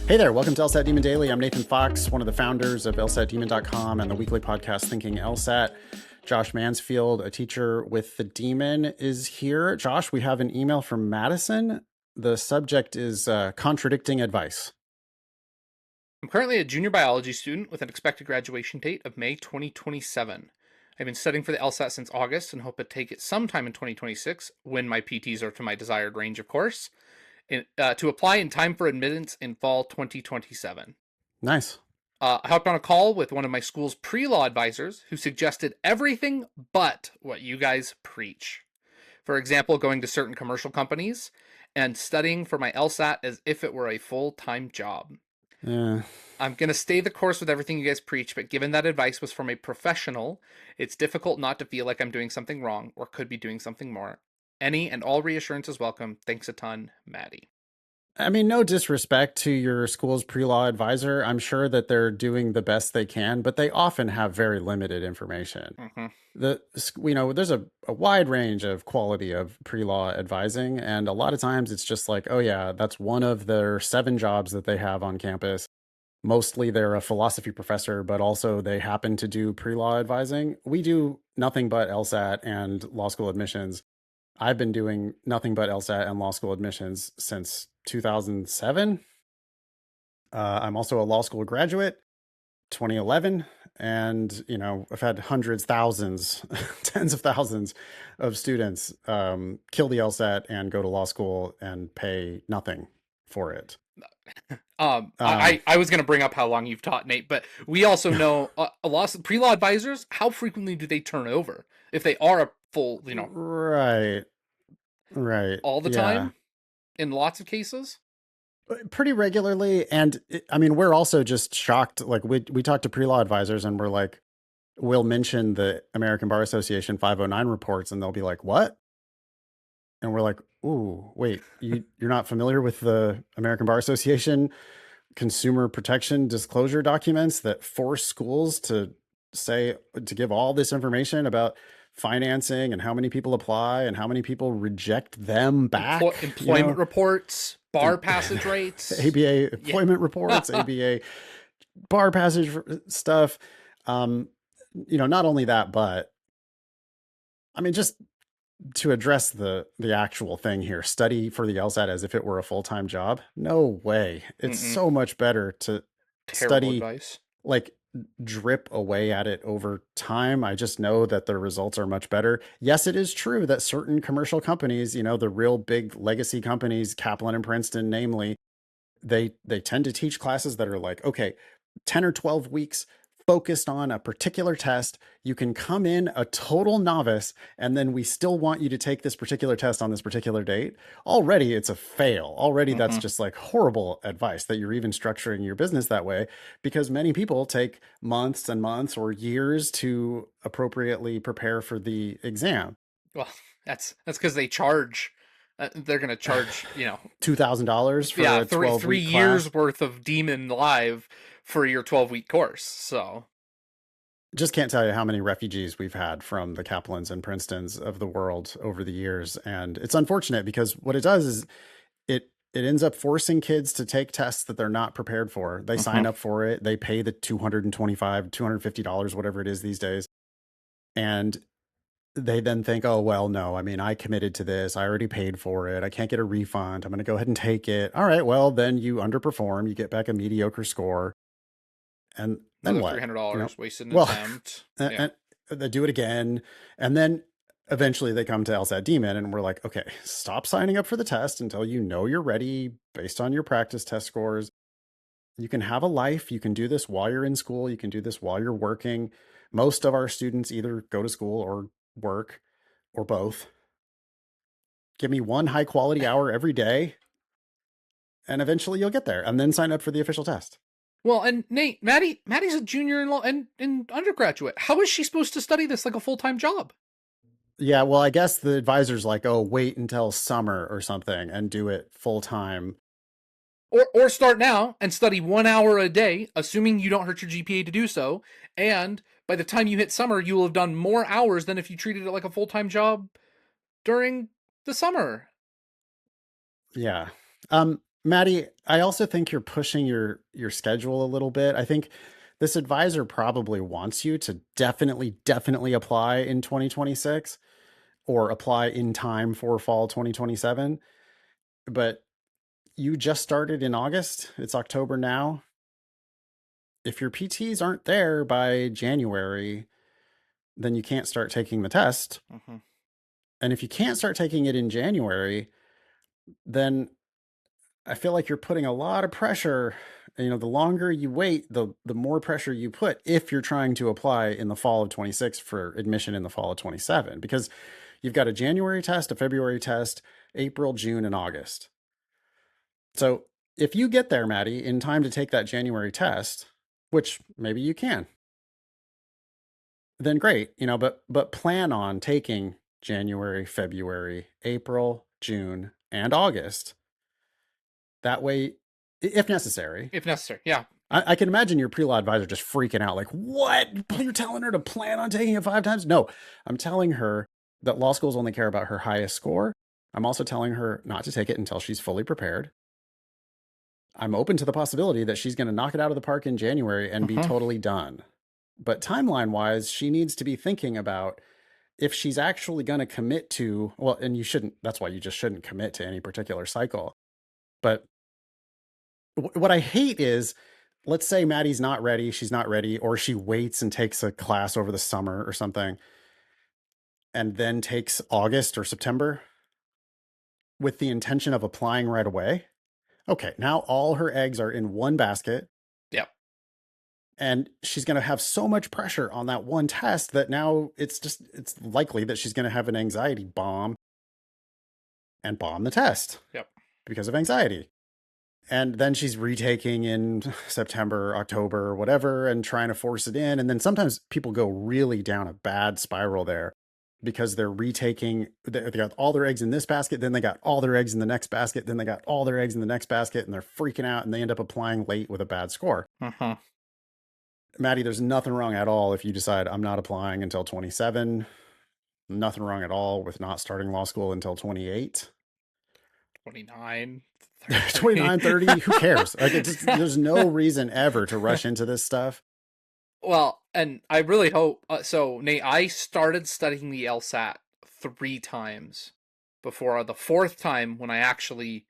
Hey there, welcome to LSAT Demon Daily. I'm Nathan Fox, one of the founders of LSATdemon.com and the weekly podcast Thinking LSAT. Josh Mansfield, a teacher with the Demon, is here. Josh, we have an email from Madison. The subject is contradicting advice. I'm currently a junior biology student with an expected graduation date of May 2027. I've been studying for the LSAT since August and hope to take it sometime in 2026 when my PTs are to my desired range, of course, to apply in time for admittance in fall 2027. Nice. I hopped on a call with one of my school's pre-law advisors who suggested everything but what you guys preach. For example, going to certain commercial companies and studying for my LSAT as if it were a full-time job. Yeah. I'm going to stay the course with everything you guys preach, but given that advice was from a professional, it's difficult not to feel like I'm doing something wrong or could be doing something more. Any and all reassurance is welcome. Thanks a ton, Maddie. I mean, no disrespect to your school's pre-law advisor. I'm sure that they're doing the best they can, but they often have very limited information. There's a wide range of quality of pre-law advising, and a lot of times it's just like, oh yeah, that's one of their 7 jobs that they have on campus. Mostly they're a philosophy professor, but also they happen to do pre-law advising. We do nothing but LSAT and law school admissions. I've been doing nothing but LSAT and law school admissions since 2007. I'm also a law school graduate, 2011. And, I've had hundreds, thousands, tens of thousands of students kill the LSAT and go to law school and pay nothing for it. I was going to bring up how long you've taught, Nate, but we also know a lot of pre-law advisors, how frequently do they turn over? If they are a full, Right. all the time in lots of cases? Pretty regularly. And we're also just shocked. Like we talk to pre-law advisors and we're like, we'll mention the American Bar Association 509 reports and they'll be like, what? And we're like, ooh, wait, you're not familiar with the American Bar Association consumer protection disclosure documents that force schools to give all this information about financing and how many people apply and how many people reject them back? Employment reports, bar passage rates, ABA employment reports, ABA bar passage stuff. Not only that, but just to address the actual thing here, study for the LSAT as if it were a full-time job. No way. It's so much better to study advice. Like drip away at it over time. I just know that the results are much better. Yes, it is true that certain commercial companies, the real big legacy companies, Kaplan and Princeton, namely, they tend to teach classes that are like, okay, 10 or 12 weeks focused on a particular test. You can come in a total novice, and then we still want you to take this particular test on this particular date. Already it's a fail. Already that's just like horrible advice that you're even structuring your business that way, because many people take months and months or years to appropriately prepare for the exam. Well, that's because they charge. They're going to charge, $2,000 for a 12-week three years worth of Demon Live for your 12-week course. So just can't tell you how many refugees we've had from the Kaplans and Princetons of the world over the years. And it's unfortunate because what it does is it ends up forcing kids to take tests that they're not prepared for. They sign up for it. They pay the $225, $250, whatever it is these days. And they then think, oh, well, no, I committed to this. I already paid for it. I can't get a refund. I'm going to go ahead and take it. All right, well, then you underperform. You get back a mediocre score. And then what? $300 wasted an attempt. And they do it again. And then eventually they come to LSAT Demon and we're like, okay, stop signing up for the test until you know you're ready based on your practice test scores. You can have a life. You can do this while you're in school. You can do this while you're working. Most of our students either go to school or work or both. Give me one high quality hour every day and eventually you'll get there, and then sign up for the official test. Well, and Nate, Maddie's a junior in law and in undergraduate. How is she supposed to study this like a full-time job? Yeah, well, I guess the advisor's like, oh, wait until summer or something and do it full time. Or start now and study 1 hour a day, assuming you don't hurt your GPA to do so. And by the time you hit summer, you will have done more hours than if you treated it like a full-time job during the summer. Yeah. Maddie, I also think you're pushing your schedule a little bit. I think this advisor probably wants you to definitely apply in 2026 or apply in time for fall 2027. But you just started in August. It's October now. If your PTs aren't there by January, then you can't start taking the test. Hmm. And if you can't start taking it in January, then I feel like you're putting a lot of pressure. You know, the longer you wait, the more pressure you put if you're trying to apply in the fall of 26 for admission in the fall of 27, because you've got a January test, a February test, April, June, and August. So if you get there, Maddie, in time to take that January test, which maybe you can, then great, you know, but plan on taking January, February, April, June, and August. That way, if necessary. If necessary. Yeah. I can imagine your pre-law advisor just freaking out, like, "What? You're telling her to plan on taking it 5 times?" No, I'm telling her that law schools only care about her highest score. I'm also telling her not to take it until she's fully prepared. I'm open to the possibility that she's going to knock it out of the park in January and be Hmm. totally done. But timeline wise, she needs to be thinking about if she's actually going to commit to, well, and you shouldn't, that's why you just shouldn't commit to any particular cycle. But what I hate is, let's say Maddie's not ready, she's not ready, or she waits and takes a class over the summer or something, and then takes August or September with the intention of applying right away. Okay, now all her eggs are in one basket, Yep. and she's going to have so much pressure on that one test that now it's likely that she's going to have an anxiety bomb and bomb the test Yep. because of anxiety. And then she's retaking in September, October, whatever, and trying to force it in. And then sometimes people go really down a bad spiral there because they're retaking, they got all their eggs in this basket, then they got all their eggs in the next basket, then they got all their eggs in the next basket, and they're freaking out and they end up applying late with a bad score. Hmm. Maddie, there's nothing wrong at all if you decide I'm not applying until 27. Nothing wrong at all with not starting law school until 28. 29, 30. 29, 30, who cares? Like, there's no reason ever to rush into this stuff. Well, and I really hope so. Nate, I started studying the LSAT 3 times before the fourth time when I actually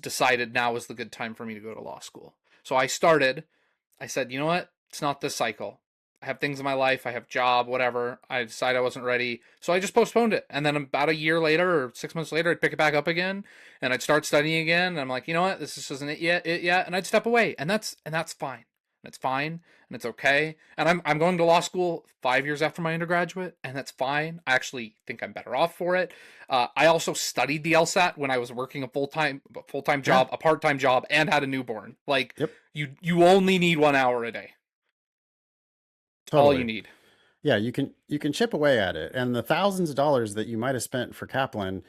decided now was the good time for me to go to law school. So I said, you know what? It's not this cycle. I have things in my life, I have job, whatever. I decided I wasn't ready. So I just postponed it. And then about a year later or 6 months later, I'd pick it back up again and I'd start studying again. And I'm like, you know what? This just isn't it yet. And I'd step away. And that's fine. It's fine and it's okay. And I'm going to law school 5 years after my undergraduate, and that's fine. I actually think I'm better off for it. I also studied the LSAT when I was working a full time Yeah, job, a part time job, and had a newborn. Like yep, you only need 1 hour a day. All you totally. need. Yeah, you can chip away at it. And the thousands of dollars that you might have spent for Kaplan,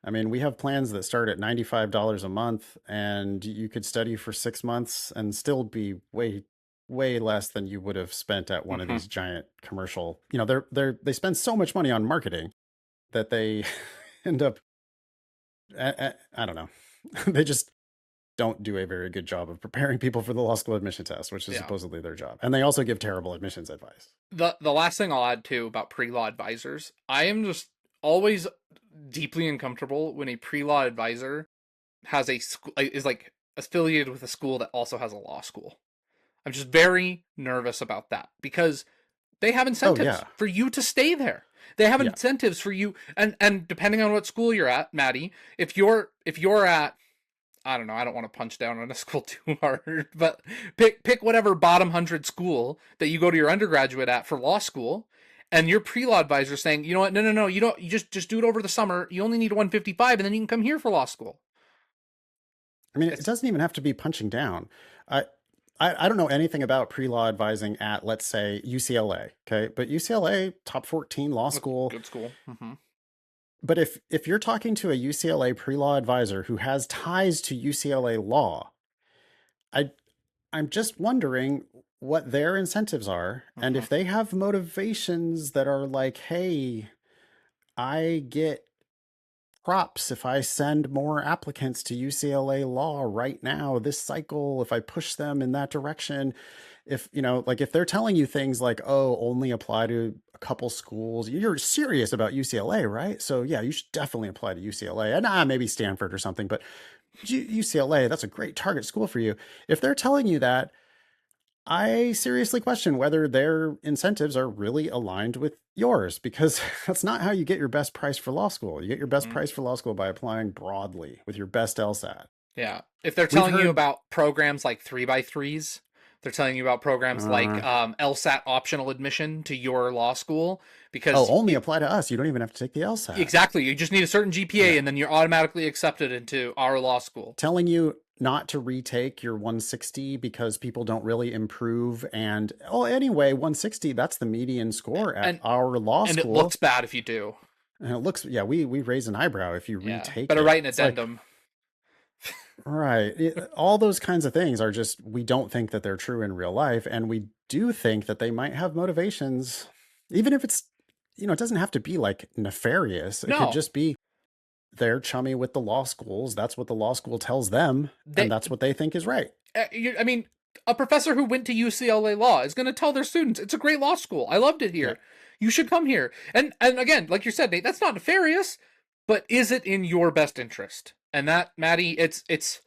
I mean, we have plans that start at $95 a month, and you could study for 6 months and still be way less than you would have spent at one of Hmm. these giant commercial. You know, they spend so much money on marketing that they end up, I don't know. They just don't do a very good job of preparing people for the law school admission test, which is Yeah. supposedly their job. And they also give terrible admissions advice. The last thing I'll add too about pre law advisors, I am just always deeply uncomfortable when a pre law advisor has a school is like affiliated with a school that also has a law school. I'm just very nervous about that because they have Oh incentives yeah. for you to stay there. They have Yeah. incentives for you, and depending on what school you're at, Maddie, if you're at, I don't know, I don't want to punch down on a school too hard, but pick whatever bottom 100 school that you go to your undergraduate at for law school, and your pre-law advisor saying, you know what, no, you don't, you just do it over the summer. You only need 155, and then you can come here for law school. I mean, it It's doesn't even have to be punching down. I I don't know anything about pre-law advising at, let's say, UCLA. Okay, but UCLA top 14 law a school. good school. Hmm. But if you're talking to a UCLA pre-law advisor who has ties to UCLA law, I I'm just wondering what their incentives are and Hmm. if they have motivations that are like, hey, I get props if I send more applicants to UCLA Law right now, this cycle, if I push them in that direction. If, like if they're telling you things like, oh, only apply to a couple schools, you're serious about UCLA, right? So yeah, you should definitely apply to UCLA and maybe Stanford or something, but UCLA, that's a great target school for you. If they're telling you that, I seriously question whether their incentives are really aligned with yours, because that's not how you get your best price for law school. You get your best price for law school by applying broadly with your best LSAT. Yeah. If they're We've telling you heard, about programs like 3x3s, they're telling you about programs like LSAT optional admission to your law school, oh, because only apply to us. You don't even have to take the LSAT. exactly, you just need a certain GPA Yeah. and then you're automatically accepted into our law school. Telling you not to retake your 160 because people don't really improve. And anyway, 160, that's the median score at our law And school. it looks bad if you do. And it looks, yeah, we raise an eyebrow if you retake Better it. write an addendum. Right. All those kinds of things are just, we don't think that they're true in real life. And we do think that they might have motivations, even if it's, it doesn't have to be like nefarious. It could just be they're chummy with the law schools. That's what the law school tells them. And that's what they think is right. I mean, a professor who went to UCLA Law is going to tell their students, it's a great law school. I loved it here. Yeah. You should come here. And again, like you said, Nate, that's not nefarious, but is it in your best interest? And that, Maddie, it's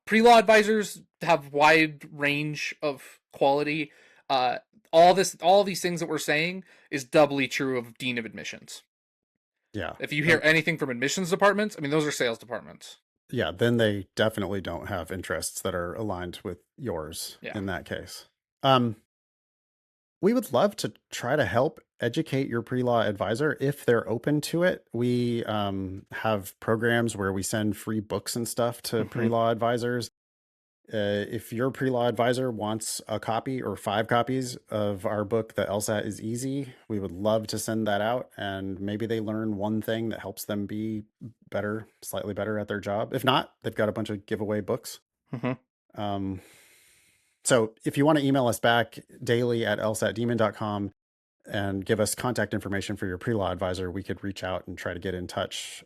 pre-law advisors have wide range of quality. All these things that we're saying is doubly true of dean of admissions. Yeah. If you hear anything from admissions departments, I mean, those are sales departments. Yeah, then they definitely don't have interests that are aligned with yours in that case. We would love to try to help educate your pre-law advisor if they're open to it. We have programs where we send free books and stuff to pre-law advisors. If your pre-law advisor wants a copy or 5 copies of our book, The LSAT is Easy, we would love to send that out, and maybe they learn one thing that helps them be better, slightly better at their job. If not, they've got a bunch of giveaway books. So if you want to email us back daily@lsatdemon.com and give us contact information for your pre-law advisor, we could reach out and try to get in touch.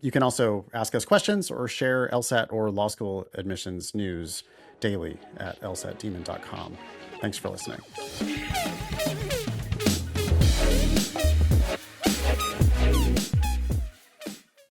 You can also ask us questions or share LSAT or law school admissions news daily at lsatdemon.com. Thanks for listening.